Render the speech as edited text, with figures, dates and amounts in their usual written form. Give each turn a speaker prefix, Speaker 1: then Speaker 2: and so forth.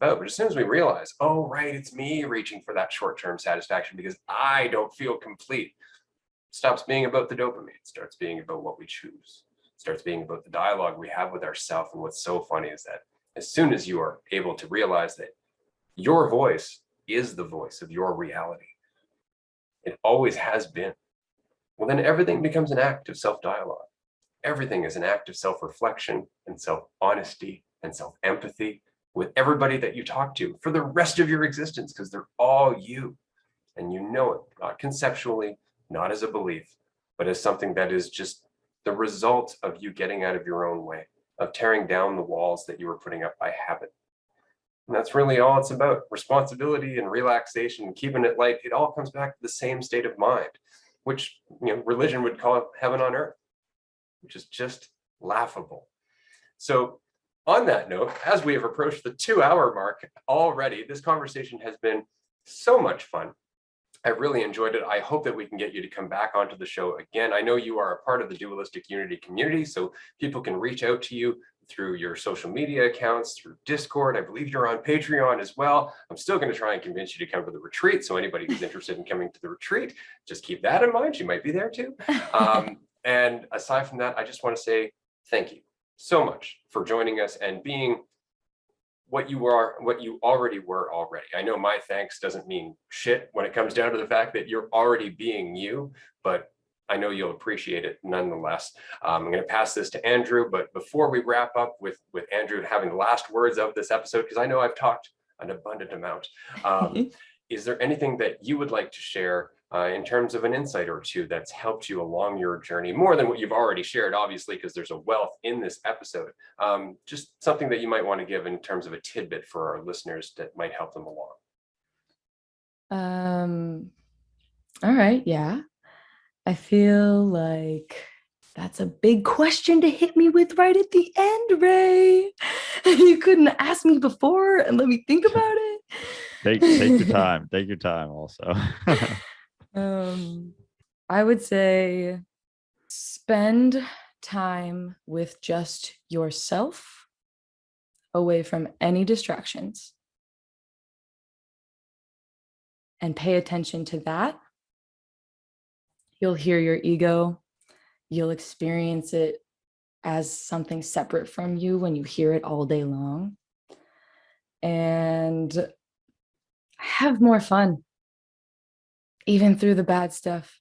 Speaker 1: about. But as soon as we realize, oh, right, it's me reaching for that short-term satisfaction because I don't feel complete, it stops being about the dopamine. It starts being about what we choose. It starts being about the dialogue we have with ourselves. And what's so funny is that as soon as you are able to realize that your voice is the voice of your reality, it always has been, well, then everything becomes an act of self-dialogue. Everything is an act of self-reflection and self-honesty and self-empathy with everybody that you talk to for the rest of your existence, because they're all you. And you know it, not conceptually, not as a belief, but as something that is just the result of you getting out of your own way, of tearing down the walls that you were putting up by habit. And that's really all it's about. Responsibility and relaxation and keeping it light. It all comes back to the same state of mind, which religion would call heaven on earth, which is just laughable. So on that note, as we have approached the 2-hour mark already, this conversation has been so much fun. I really enjoyed it. I hope that we can get you to come back onto the show again. I know you are a part of the Dualistic Unity community, so people can reach out to you through your social media accounts, through Discord. I believe you're on Patreon as well. I'm still going to try and convince you to come to the retreat. So anybody who's interested in coming to the retreat, just keep that in mind. She might be there too. And aside from that, I just want to say thank you so much for joining us and being what you are, what you already were already. I know my thanks doesn't mean shit when it comes down to the fact that you're already being you, but I know you'll appreciate it nonetheless. I'm going to pass this to Andrew, but before we wrap up with Andrew having the last words of this episode, because I know I've talked an abundant amount, is there anything that you would like to share in terms of an insight or two that's helped you along your journey, more than what you've already shared, obviously, because there's a wealth in this episode, just something that you might want to give in terms of a tidbit for our listeners that might help them along?
Speaker 2: All right, yeah. I feel like that's a big question to hit me with right at the end, Ray. You couldn't ask me before and let me think about it.
Speaker 3: Take your time. Take your time also.
Speaker 2: I would say spend time with just yourself, away from any distractions, and pay attention to that. You'll hear your ego. You'll experience it as something separate from you when you hear it all day long. And have more fun, even through the bad stuff.